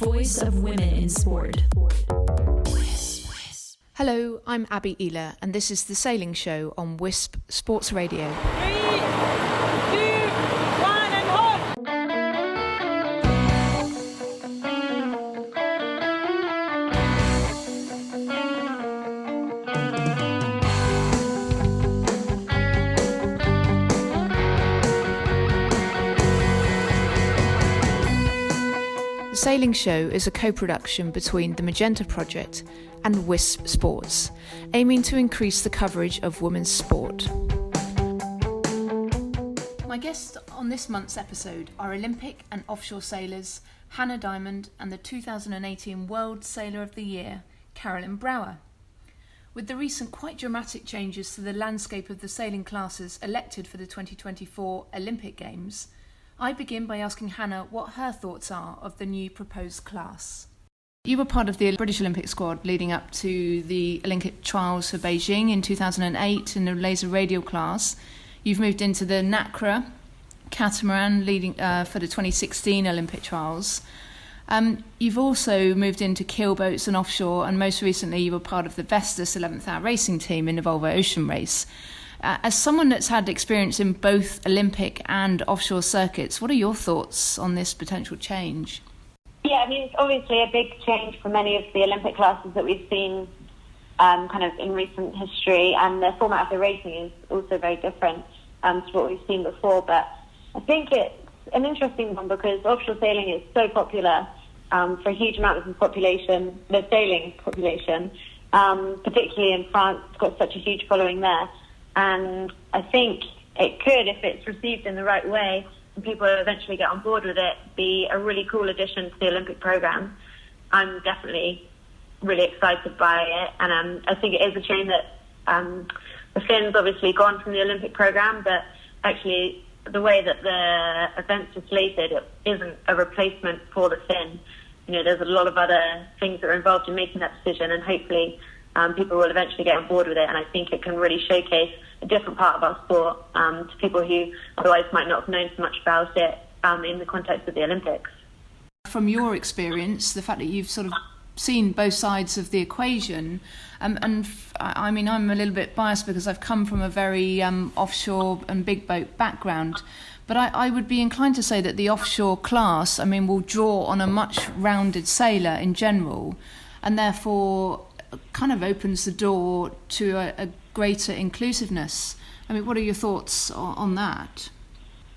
voice of women in sport. Hello, I'm Abby Ehler, and this is The Sailing Show on Wisp Sports Radio. 3, 2, 1 and hold! The Sailing Show is a co-production between the Magenta Project and Wisp Sports, aiming to increase the coverage of women's sport. My guests on this month's episode are Olympic and offshore sailors Hannah Diamond and the 2018 World Sailor of the Year, Carolijn Brouwer. With the recent quite dramatic changes to the landscape of the sailing classes elected for the 2024 Olympic Games, I begin by asking Hannah what her thoughts are of the new proposed class. You were part of the British Olympic squad leading up to the Olympic trials for Beijing in 2008 in the laser radial class. You've moved into the Nacra catamaran leading for the 2016 Olympic trials. You've also moved into keelboats and offshore, and most recently you were part of the Vestas 11th hour racing team in the Volvo Ocean Race. As someone that's had experience in both Olympic and offshore circuits, what are your thoughts on this potential change? Yeah, I mean, it's obviously a big change for many of the Olympic classes that we've seen kind of in recent history, and the format of the racing is also very different to what we've seen before. But I think it's an interesting one because offshore sailing is so popular for a huge amount of the population, the sailing population, particularly in France. It's got such a huge following there. And I think it could, if it's received in the right way, and people eventually get on board with it, be a really cool addition to the Olympic program. I'm definitely really excited by it, and I think it is a shame that the Finn's obviously gone from the Olympic program, but actually the way that the events are slated, it isn't a replacement for the Finn. You know, there's a lot of other things that are involved in making that decision, and hopefully people will eventually get on board with it, and I think it can really showcase a different part of our sport to people who otherwise might not have known so much about it in the context of the Olympics. From your experience, the fact that you've sort of seen both sides of the equation, I mean, I'm a little bit biased because I've come from a very offshore and big boat background, but I would be inclined to say that the offshore class, I mean, will draw on a much rounded sailor in general, and therefore kind of opens the door to a greater inclusiveness. I mean, what are your thoughts on that?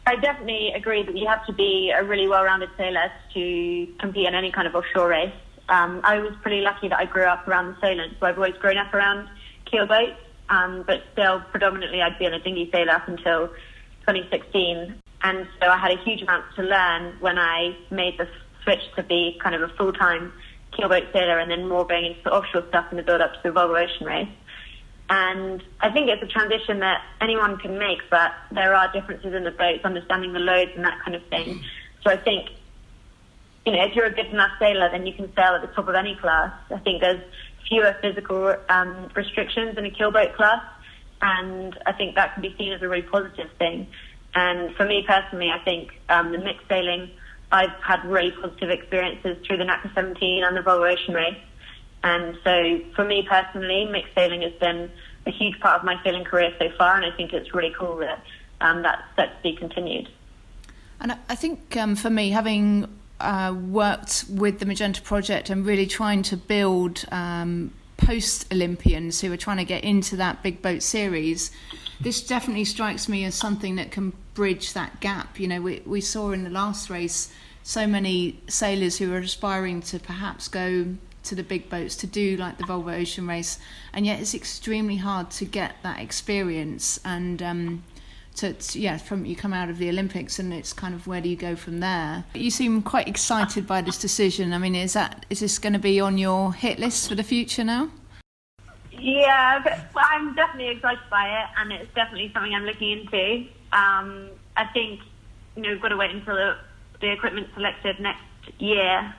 I definitely agree that you have to be a really well-rounded sailor to compete in any kind of offshore race. I was pretty lucky that I grew up around the Solent, so I've always grown up around keelboats, but still predominantly I'd been a dinghy sailor up until 2016, and so I had a huge amount to learn when I made the switch to be kind of a full-time keelboat sailor and then more going into the offshore stuff in the build-up to the Volvo Ocean Race. And I think it's a transition that anyone can make, but there are differences in the boats, understanding the loads and that kind of thing. So I think, you know, if you're a good enough sailor, then you can sail at the top of any class. I think there's fewer physical restrictions in a keelboat class, and I think that can be seen as a really positive thing. And for me personally, I think the mixed sailing, I've had really positive experiences through the Nacra 17 and the Volvo Ocean Race. And so for me personally, mixed sailing has been a huge part of my sailing career so far, and I think it's really cool that that's set to be continued. And I think for me, having worked with the Magenta Project and really trying to build post-Olympians who are trying to get into that big boat series, this definitely strikes me as something that can bridge that gap. You know, we saw in the last race so many sailors who are aspiring to perhaps go to the big boats to do like the Volvo Ocean Race, and yet it's extremely hard to get that experience. And from you come out of the Olympics and it's kind of where do you go from there? You seem quite excited by this decision. I mean, is this going to be on your hit list for the future now? Yeah, but I'm definitely excited by it, and it's definitely something I'm looking into. I think, you know, we've got to wait until the equipment's selected next year.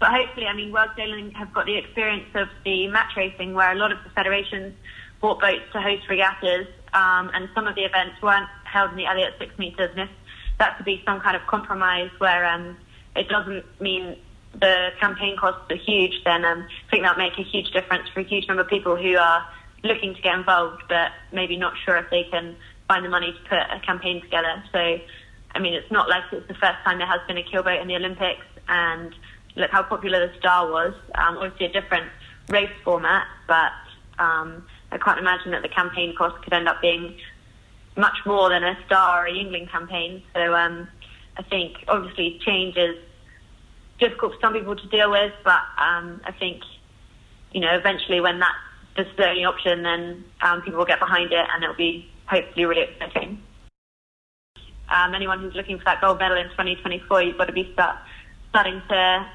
But hopefully, I mean, World Sailing have got the experience of the match racing where a lot of the federations bought boats to host regattas, and some of the events weren't held in the Elliott 6 metres. And if that could be some kind of compromise where it doesn't mean the campaign costs are huge, then I think that make a huge difference for a huge number of people who are looking to get involved, but maybe not sure if they can find the money to put a campaign together. So, I mean, it's not like it's the first time there has been a keelboat in the Olympics, and look how popular the Star was. Obviously a different race format, but I can't imagine that the campaign cost could end up being much more than a Star or a Yingling campaign. So I think obviously change is difficult for some people to deal with, but I think, eventually when that's the only option, then people will get behind it and it'll be hopefully really exciting. Anyone who's looking for that gold medal in 2024, you've got to be starting to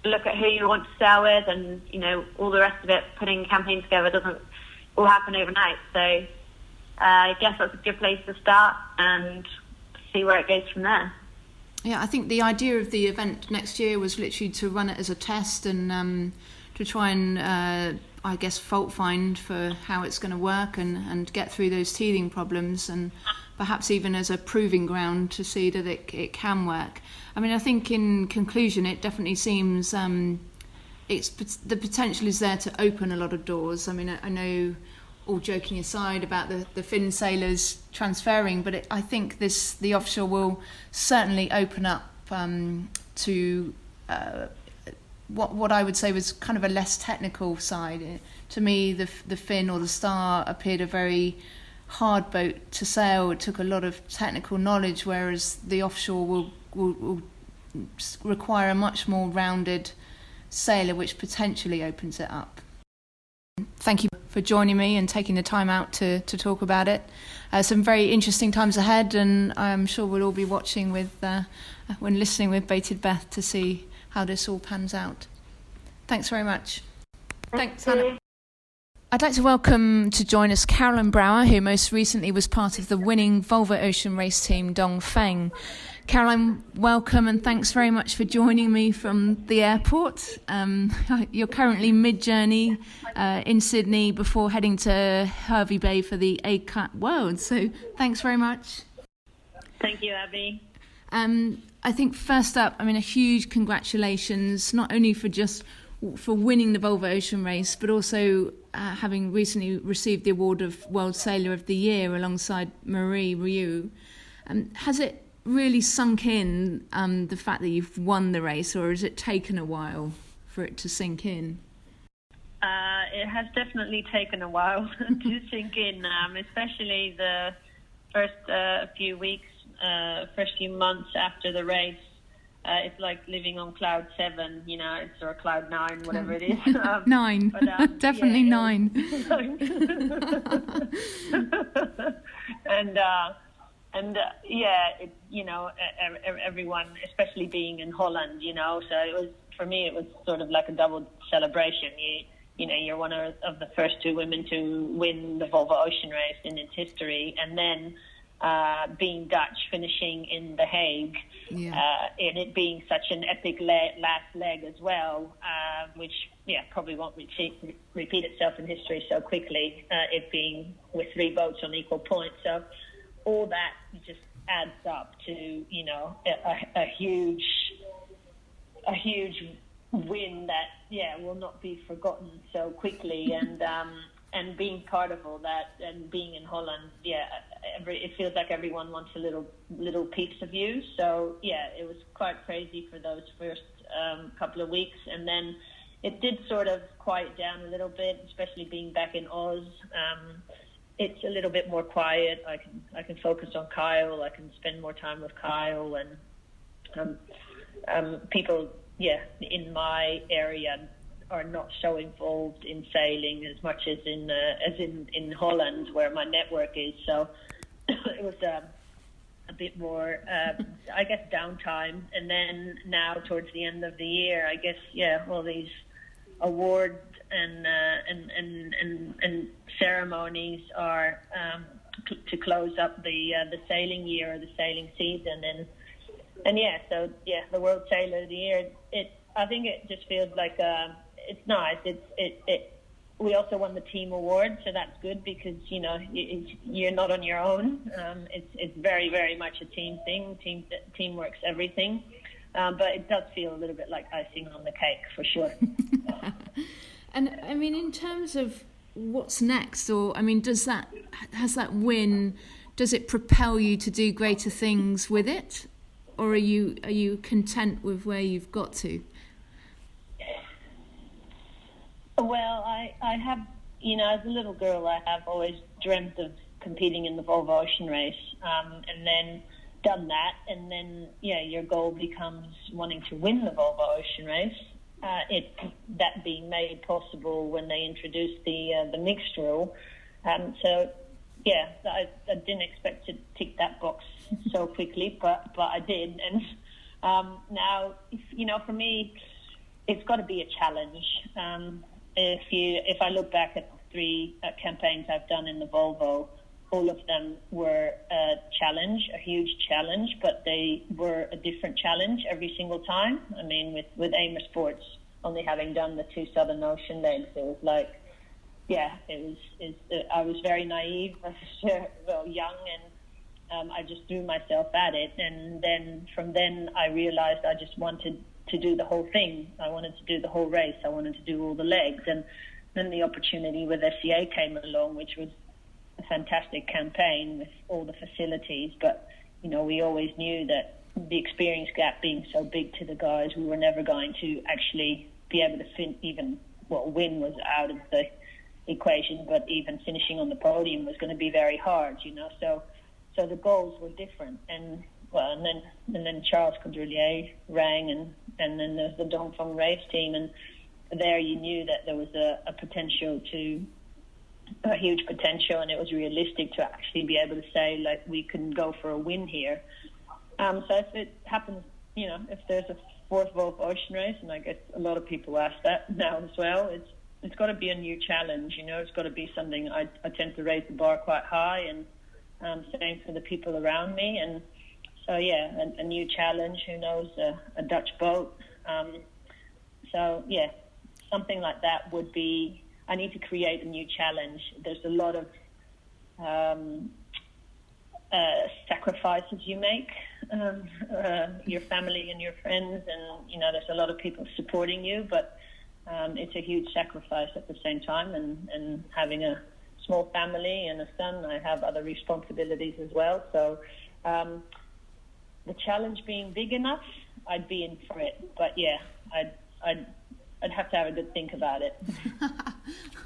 look at who you want to sail with, and all the rest of it. Putting a campaign together doesn't all happen overnight, so I guess that's a good place to start and see where it goes from there. Yeah, I think the idea of the event next year was literally to run it as a test and to try and fault find for how it's going to work and get through those teething problems, and perhaps even as a proving ground to see that it can work. I mean, I think in conclusion, it definitely seems the potential is there to open a lot of doors. I mean, I know, all joking aside about the Finn sailors transferring, but I think the offshore will certainly open up to what I would say was kind of a less technical side. To me, the Finn or the Star appeared a very hard boat to sail. It took a lot of technical knowledge, whereas the offshore will require a much more rounded sailor, which potentially opens it up. Thank you for joining me and taking the time out to talk about it. Some very interesting times ahead, and I'm sure we'll all be watching when listening with bated breath to see how this all pans out. Thanks very much. Thanks, Hannah. I'd like to welcome to join us Carolijn Brouwer, who most recently was part of the winning Volvo Ocean Race team Dongfeng. Carolijn, welcome, and thanks very much for joining me from the airport. You're currently mid-journey in Sydney before heading to Hervey Bay for the ACAT World, so thanks very much. Thank you, Abby. I think first up, I mean, a huge congratulations, not only for winning the Volvo Ocean Race, but also having recently received the award of World Sailor of the Year alongside Marie Rioux. Has it really sunk in, the fact that you've won the race, or has it taken a while for it to sink in? It has definitely taken a while to sink in, especially the first few weeks, first few months after the race. It's like living on cloud 7, or cloud 9, whatever it is. 9, but, definitely 9. Everyone, especially being in Holland, so it was sort of like a double celebration. You're one of the first 2 women to win the Volvo Ocean Race in its history, and then being Dutch, finishing in The Hague, and it being such an epic last leg as well, which probably won't repeat itself in history so quickly, it being with 3 boats on equal points. So all that just adds up to a huge win that will not be forgotten so quickly, and being part of all that and being in Holland, it feels like everyone wants a little piece of you. So it was quite crazy for those first couple of weeks, and then it did sort of quiet down a little bit, especially being back in Oz. It's a little bit more quiet. I can focus on Kyle. I can spend more time with Kyle, and people in my area are not so involved in sailing as much as in Holland, where my network is. So it was a bit more, I guess, downtime. And then now towards the end of the year, I guess, all these awards and ceremonies are to close up the sailing year or the sailing season, and the World Sailor of the Year. I think it just feels like it's nice. We also won the team award, so that's good because you're not on your own. It's very, very much a team thing. Teamwork's everything. But it does feel a little bit like icing on the cake, for sure. And I mean, in terms of what's next, or I mean, does that win, does it propel you to do greater things with it, or are you content with where you've got to? Well, I have, as a little girl, I have always dreamt of competing in the Volvo Ocean Race, and then done that, and then your goal becomes wanting to win the Volvo Ocean Race. That being made possible when they introduced the mixed rule. So I didn't expect to tick that box so quickly, but I did. And now, for me, it's got to be a challenge. If I look back at the 3 campaigns I've done in the Volvo, all of them were a challenge, a huge challenge, but they were a different challenge every single time. I mean, with Ehler Sports, only having done the 2 Southern Ocean legs, it was like, I was very naive, young, and I just threw myself at it. And then from then I realized I just wanted to do the whole thing. I wanted to do the whole race. I wanted to do all the legs. And then the opportunity with SCA came along, which was a fantastic campaign with all the facilities, but we always knew that the experience gap being so big to the guys, we were never going to actually be able to win was out of the equation, but even finishing on the podium was going to be very hard, so the goals were different. And then Charles Caudrelier rang, and then there's the Dongfeng race team, and there you knew that there was a huge potential, and it was realistic to actually be able to say, like, we can go for a win here. So if it happens, if there's a 4th Volvo Ocean Race, and I guess a lot of people ask that now as well, it's got to be a new challenge. It's got to be something. I tend to raise the bar quite high, and same for the people around me. And so a new challenge. Who knows, a Dutch boat. Something like that would be. I need to create a new challenge. There's a lot of sacrifices you make, your family and your friends, and there's a lot of people supporting you, but it's a huge sacrifice at the same time. And having a small family and a son, I have other responsibilities as well. So the challenge being big enough, I'd be in for it. But I'd have to have a good think about it.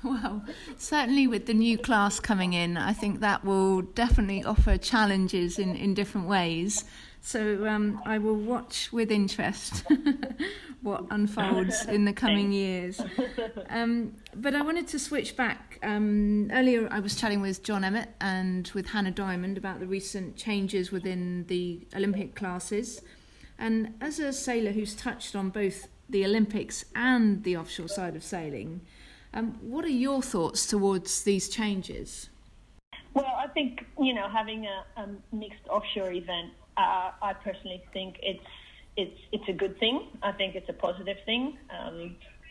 Well, certainly with the new class coming in, I think that will definitely offer challenges in different ways. So I will watch with interest what unfolds in the coming years. But I wanted to switch back. Earlier I was chatting with John Emmett and with Hannah Diamond about the recent changes within the Olympic classes. And as a sailor who's touched on both the Olympics and the offshore side of sailing, what are your thoughts towards these changes? Well, I think, having a mixed offshore event, I personally think it's a good thing. I think it's a positive thing.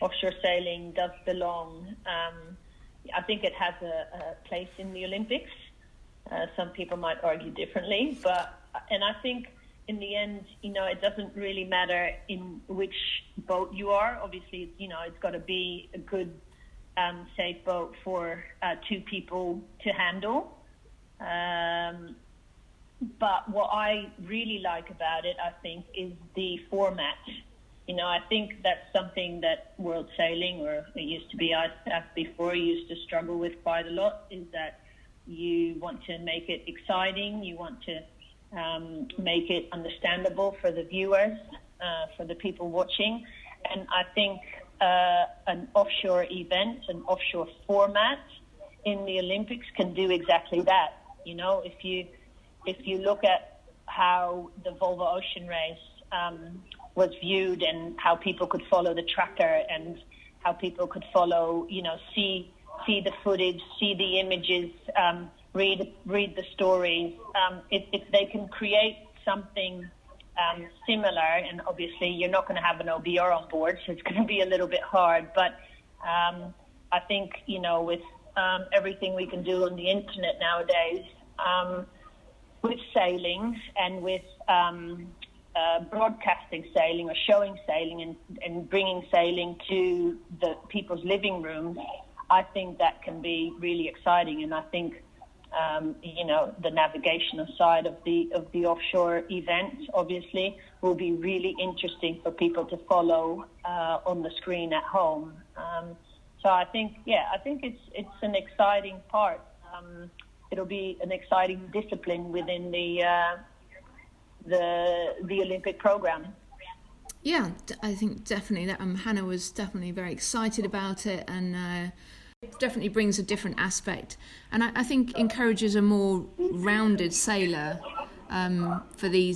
Offshore sailing does belong. I think it has a place in the Olympics. Some people might argue differently, and I think in the end, it doesn't really matter in which boat you are. Obviously, it's got to be a good, safe boat for 2 people to handle. But what I really like about it, I think, is the format. I think that's something that World Sailing, or it used to be us before, used to struggle with quite a lot, is that you want to make it exciting, you want to make it understandable for the viewers, for the people watching. And I think an offshore event, an offshore format in the Olympics can do exactly that. If you look at how the Volvo Ocean Race was viewed, and how people could follow the tracker, and how people could follow, see the footage, see the images, read the stories. If they can create something similar, and obviously you're not going to have an OBR on board, so it's going to be a little bit hard. But I think, with everything we can do on the internet nowadays, with sailing and with broadcasting sailing or showing sailing and bringing sailing to the people's living rooms, I think that can be really exciting. And I think the navigational side of the offshore event obviously will be really interesting for people to follow on the screen at home. So I think it's an exciting part. It'll be an exciting discipline within the Olympic program. Yeah, I think definitely that Hannah was definitely very excited about it, and it definitely brings a different aspect, and I think encourages a more rounded sailor for the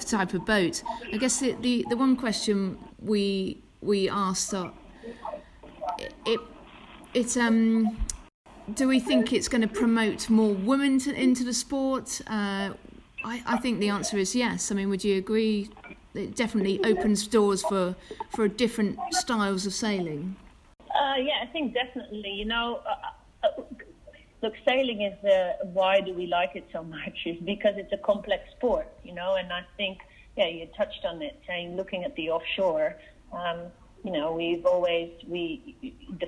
type of boat. I guess the one question we asked do we think it's going to promote more women into the sport? I think the answer is yes. I mean, would you agree? It definitely opens doors for different styles of sailing. Yeah, I think definitely. Look, sailing is why do we like it so much? Is because it's a complex sport, and I think, you touched on it, saying looking at the offshore, the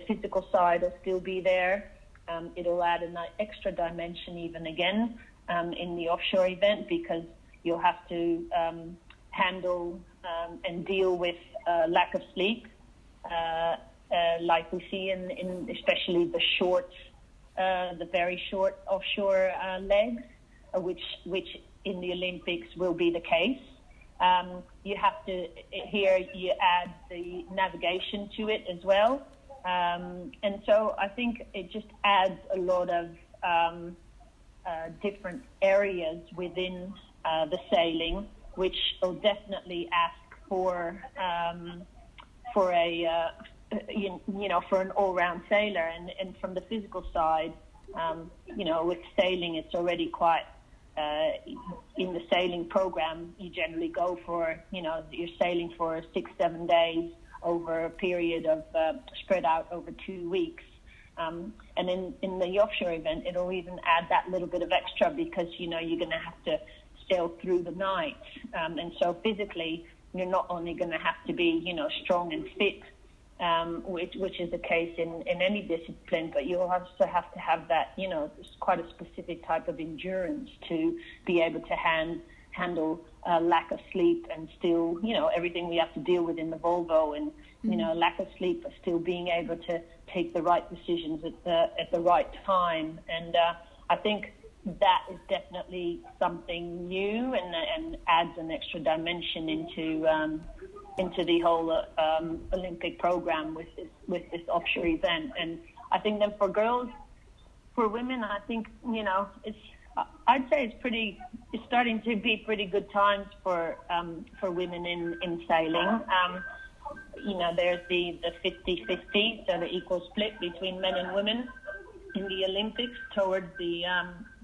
physical side will still be there. It'll add an extra dimension even again in the offshore event, because you'll have to handle and deal with lack of sleep, like we see in especially the very short offshore legs, which in the Olympics will be the case. You have to, here you add the navigation to it as well. And so I think it just adds a lot of different areas within the sailing, which will definitely ask for an all-round sailor. And from the physical side, with sailing, it's already quite in the sailing program. You generally go for, you're sailing for 6-7 days over a period of spread out over 2 weeks. And in the offshore event, it'll even add that little bit of extra, because, you're going to have to sail through the night. And so physically, you're not only going to have to be, strong and fit, which is the case in any discipline, but you'll also have to have that, quite a specific type of endurance to be able to handle lack of sleep and still, everything we have to deal with in the Volvo, and, lack of sleep, but still being able to take the right decisions at the right time. And I think that is definitely something new and adds an extra dimension into the whole Olympic program with this offshore event. And I think then for women, I think, I'd say it's starting to be pretty good times for women in sailing. There's the 50-50, so the equal split between men and women in the Olympics towards the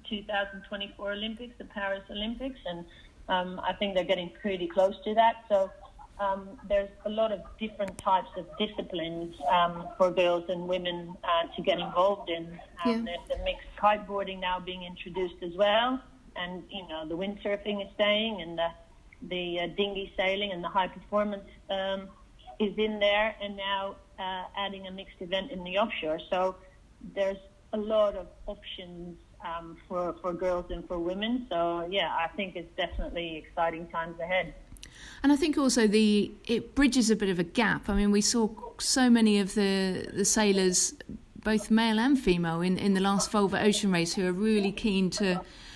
2024 Olympics, the Paris Olympics, and I think they're getting pretty close to that. So there's a lot of different types of disciplines for girls and women to get involved in. There's the mixed kiteboarding now being introduced as well, and the windsurfing is staying, and the dinghy sailing and the high performance is in there, and now adding a mixed event in the offshore. So there's a lot of options for girls and for women. So I think it's definitely exciting times ahead. And I think also it bridges a bit of a gap. I mean, we saw so many of the sailors, both male and female, in the last Volvo Ocean Race, who are really keen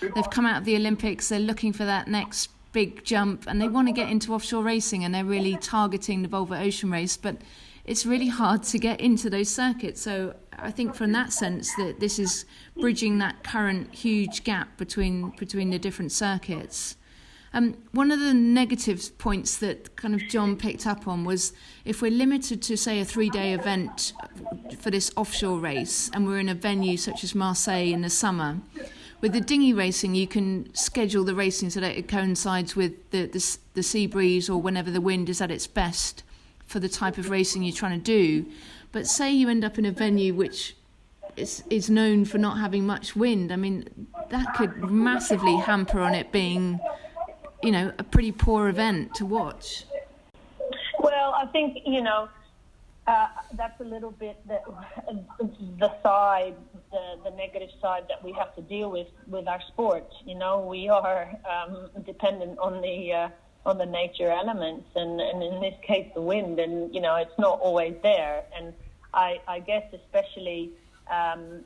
they've come out of the Olympics, they're looking for that next big jump, and they want to get into offshore racing, and they're really targeting the Volvo Ocean Race, but it's really hard to get into those circuits. So I think from that sense that this is bridging that current huge gap between the different circuits. One of the negative points that kind of John picked up on was, if we're limited to, say, a 3-day event for this offshore race, and we're in a venue such as Marseille in the summer, with the dinghy racing, you can schedule the racing so that it coincides with the sea breeze, or whenever the wind is at its best for the type of racing you're trying to do. But say you end up in a venue which is known for not having much wind, I mean, that could massively hamper on it being a pretty poor event to watch. Well, I think, that's a little bit the side, the negative side that we have to deal with our sport. We are dependent on the nature elements, and in this case the wind, and it's not always there. And I guess especially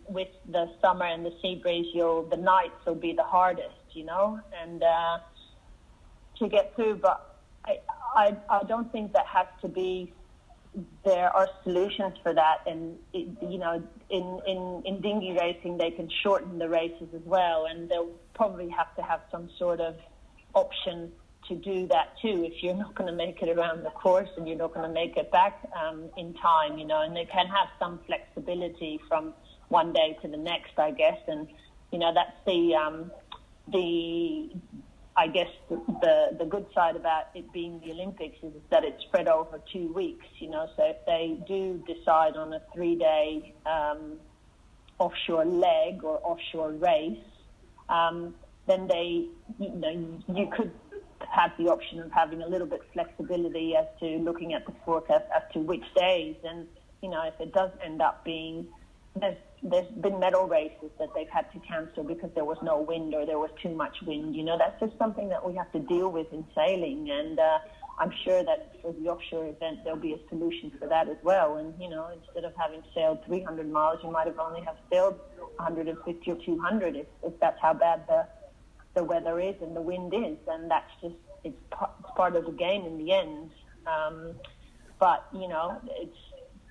with the summer and the sea breeze, the nights will be the hardest, and to get through. But I don't think that has to be. There are solutions for that, and in dinghy racing they can shorten the races as well, and they'll probably have to have some sort of option to do that too if you're not going to make it around the course and you're not going to make it back in time, and they can have some flexibility from one day to the next, I guess, and that's I guess the good side about it being the Olympics is that it's spread over 2 weeks, so if they do decide on a 3-day offshore leg or offshore race, then you could have the option of having a little bit flexibility as to looking at the forecast as to which days, and if it does end up being there's been medal races that they've had to cancel because there was no wind or there was too much wind. That's just something that we have to deal with in sailing, and I'm sure that for the offshore event there'll be a solution for that as well. And instead of having sailed 300 miles, you might have only have sailed 150 or 200 if that's how bad the weather is and the wind is, and that's just it's part of the game in the end. But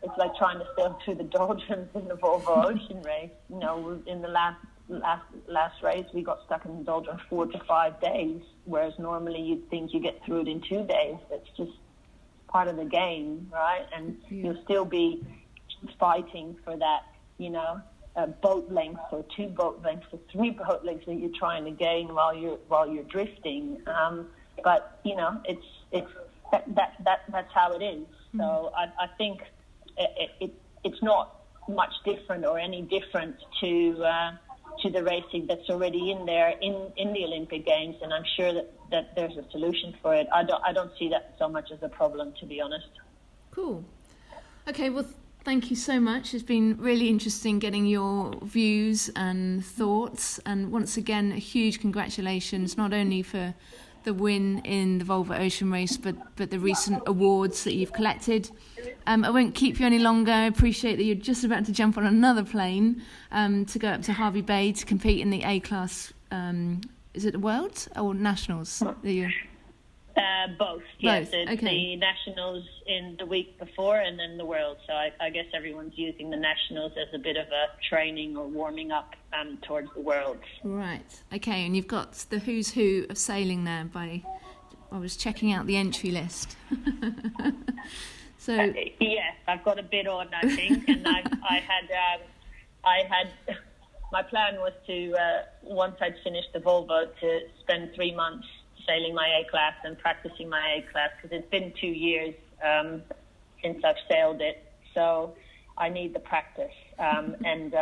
it's like trying to sail through the doldrums in the Volvo Ocean Race. In the last race, we got stuck in the doldrums 4 to 5 days, whereas normally you'd think you get through it in 2 days. It's just part of the game, right? And you'll still be fighting for that, a boat length or 2 boat lengths or 3 boat lengths that you're trying to gain while you're drifting. But it's that's how it is. So I think. It's not much different or any different to the racing that's already in there in the Olympic Games, and I'm sure that there's a solution for it. I don't see that so much as a problem, to be honest. Cool. Okay, well, thank you so much. It's been really interesting getting your views and thoughts, and once again, a huge congratulations not only for the win in the Volvo Ocean Race, but the recent awards that you've collected. I won't keep you any longer. I appreciate that you're just about to jump on another plane to go up to Hervey Bay to compete in the A-class, is it the Worlds or Nationals? Both, yes. Both, It's okay. the Nationals in the week before and then the World. So I guess everyone's using the Nationals as a bit of a training or warming up towards the Worlds. Right, okay, and you've got the who's who of sailing there I was checking out the entry list. So yes, I've got a bit on, I think, and I had my plan was to once I'd finished the Volvo to spend 3 months sailing my A-class and practicing my A-class, because it's been 2 years since I've sailed it, so I need the practice, and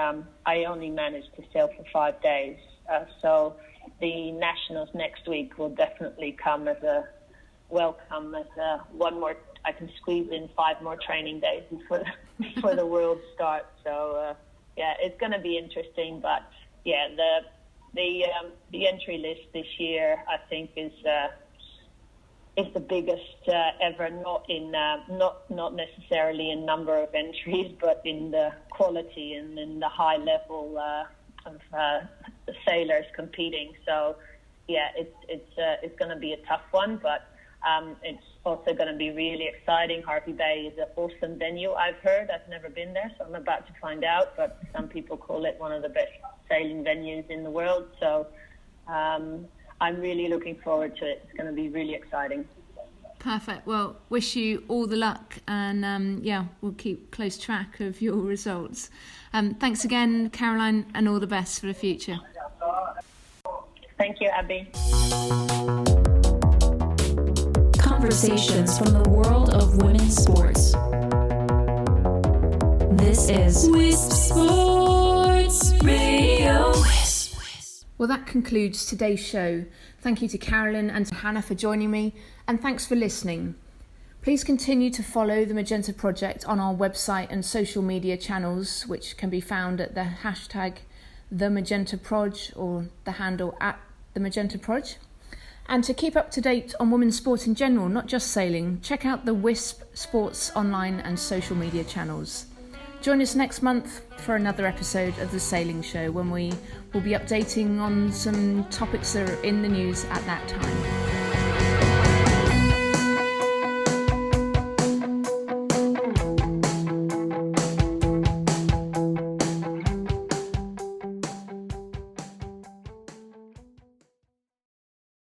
I only managed to sail for 5 days, so the Nationals next week will definitely come as a welcome, as one more. I can squeeze in 5 more training days before the World starts. So it's going to be interesting. But the entry list this year, I think, is the biggest ever. Not necessarily in number of entries, but in the quality and in the high level of sailors competing. So it's going to be a tough one, but. It's also going to be really exciting. Hervey Bay is an awesome venue, I've heard. I've never been there, so I'm about to find out. But some people call it one of the best sailing venues in the world. So I'm really looking forward to it. It's going to be really exciting. Perfect. Well, wish you all the luck, and we'll keep close track of your results. Thanks again, Carolijn, and all the best for the future. Thank you, Abby. Conversations from the world of women's sports. This is Wisp Sports Radio. Well, that concludes today's show. Thank you to Carolyn and to Hannah for joining me, and thanks for listening. Please continue to follow the Magenta Project on our website and social media channels, which can be found at the hashtag #TheMagentaProj or the handle @TheMagentaProj. And to keep up to date on women's sport in general, not just sailing, check out the WISP Sports online and social media channels. Join us next month for another episode of The Sailing Show, when we will be updating on some topics that are in the news at that time.